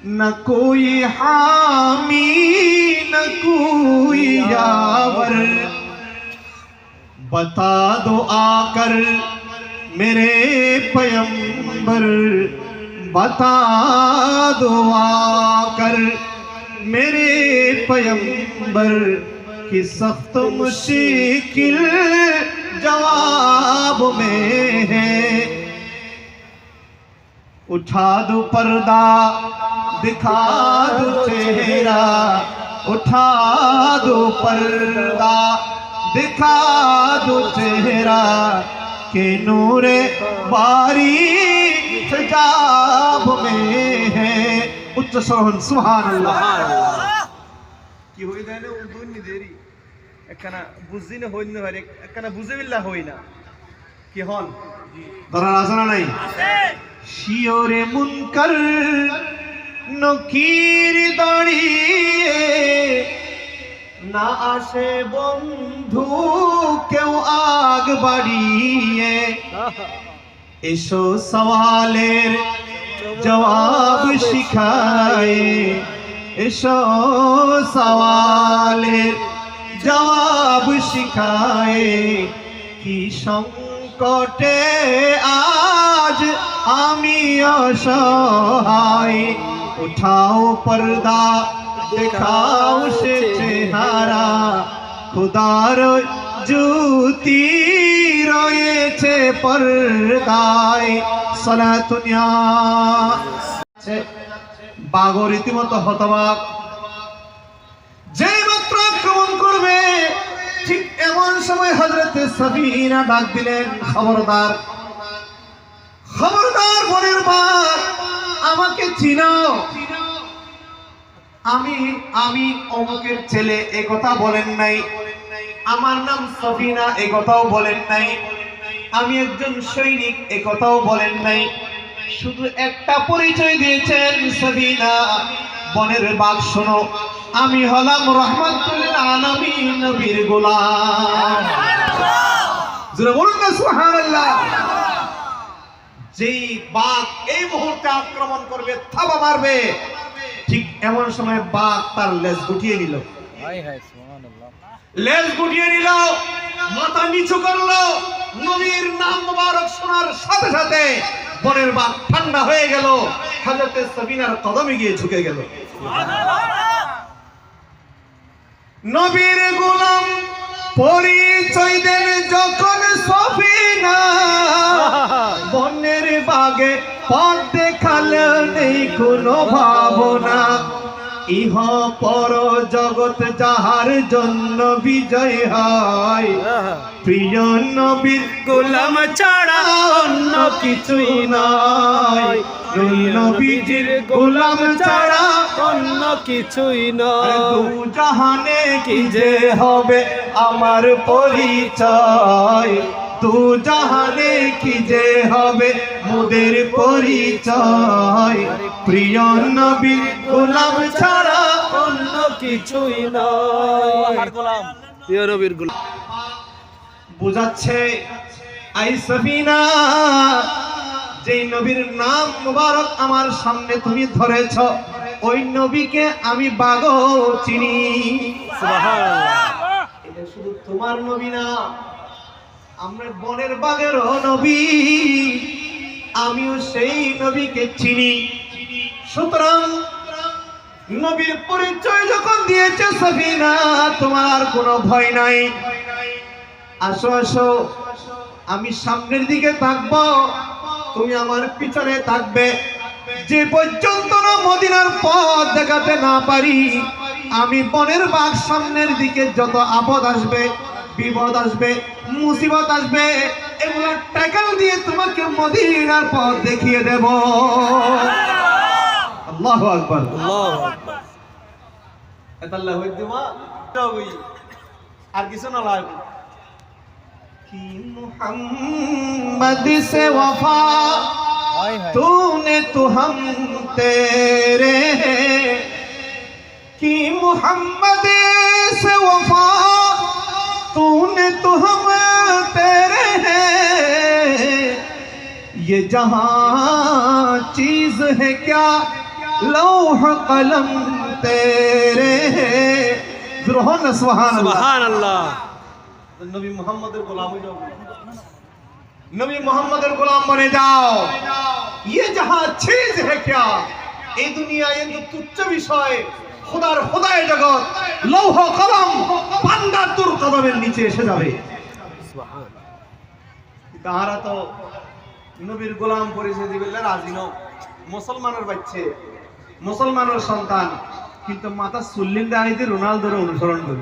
न कोई हामी न कोई यावर, बता दो आकर मेरे पैगंबर, बता दो आकर मेरे पैगंबर कि सख्त मुश्किल जवाब में है। उठा दो पर्दा दिखा दो चेहरा, उठा दो पर्दा दिखा दो चेहरा के नूरे बारी हिजाब में है। उच्च सोहन सुभान अल्लाह কি হই দেয় না উদুন নি দেরি একখানা বুঝি না হইল না হরে একখানা বুঝে বিল্লাহ হই না কি হন দরার আছে না নাই? শিওরে মুনকার নকির দাঁড়িয়ে না আসে বন্ধু কেউ আগ বাড়িয়ে, এসো সওয়ালের জবাব শিখায়, এসো সওয়ালের জবাব শিখায় কি সংকটে আজ আমি অসহায়। উঠাও पर्दा दिखाओ से চেহারা, খুদার জ্যোতি রয়েছে পর্দায়। সালাতুনিয়া বাঘ রীতিমতো হতবাক, যেই মাত্র আক্রমণ করবে ঠিক এমন সময় হযরতে সাফিনা ডাক দিলেন, খবরদার খবরদার বনের বাঘ, আমাকে চিনাও, আমি অমুকের ছেলে এ কথা বলেন নাই, আমার নাম সাফিনা এ কথাও বলেন নাই, আমি একজন সৈনিক এ কথাও বলেন নাই, শুধু একটা পরিচয় দিয়েছেন, সাফিনা বনের বাঘ শোনো আমি হলাম রাহমাতুল আলামিন নবীর গোলাম। জোরে বলুন না সুবহানাল্লাহ। যেই বাঘ এই মুহূর্তে আক্রমণ করবে থাবা মারবে ঠিক এমন সময় বাঘ তার লেজ গুটিয়ে নিল, লেজ গুটিয়ে নিল, মাথা নিচু করলো, নবীর নাম মুবারক শোনার সাথে সাথে বনের বাঘ ঠান্ডা হয়ে গেল, হযরতে সাফিনার কদমে গিয়ে ঝুঁকে গেল। নবীর গোলাম পরিচয় দেন যখন সাফিনা, বনের বাগে পথ দেখালে নেই কোনো ভাবনা, ইহ পর জগৎ যাহার জন্য বিজয় হয়, প্রিয় নবীর গোলাম ছাড়া অন্য কিছুই নয়, নবীজির গোলাম ছাড়া অন্য কিছুই নয়। দু জাহানে কি যে হবে আমার পরিচয়, দু জাহানে কি যে হবে মোদের পরিচয়, প্রিয় নবীর গোলাম ছাড়া অন্য কিছুই নয়। প্রিয় নবীর গোলাম বুঝাচ্ছে আই সাফিনা, যেই নবীর নাম মুবারক আমার সামনে তুমি ধরেছ ওই নবীকে আমি বাগো চিনি। সুবহানাল্লাহ। এটা শুধু তোমার নবী না, আমরা বনের বাগেরও নবী, আমিও সেই নবীকে চিনি। সুতরাং নবীর পরিচয় যখন দিয়েছে সাফিনা, তোমার কোনো ভয় নাই, আসো আসো, আমি সামনের দিকে থাকবো, তুমি আমার পিছনে থাকবে, যে পর্যন্ত না মদিনার পথ দেখাতে না পারি, আমি বনের বাঘ সামনের দিকে যত আপদ আসবে, বিপদ আসবে, মুসিবত আসবে, এগুলো ট্যাকেল দিয়ে তোমাকে মদিনার পথ দেখিয়ে দেব। আল্লাহু আকবার, আল্লাহু আকবার। এতাল্লাহ হইদিমা আর কিছু না লাগবে कि मोहम्मद से वफा तूने तो हम तेरे हैं, कि मोहम्मद से वफा तूने तो हम तेरे हैं, ये जहां चीज है क्या লৌহ কলম তেরে জুরহন সুবহানাল্লাহ সুবহানাল্লাহ। নবী মুহাম্মদের গোলাম হয়ে যাও, নবী মুহাম্মদের গোলাম বনে যাও। ये जहां चीज है क्या, এই দুনিয়া এত তুচ্ছ বিষয়, খোদার খোদায় জগৎ লৌহ কলম বান্দার তোর কদমের নিচে এসে যাবে। তাহারা তো নবীর গোলাম পরিচয় দিবে রাজি ন, মুসলমানের বাচ্চা, মুসলমানের সন্তান, কিন্তু মাথা চুল্লিন দাঁড়িয়ে রোনালদোর অনুসরণ করে।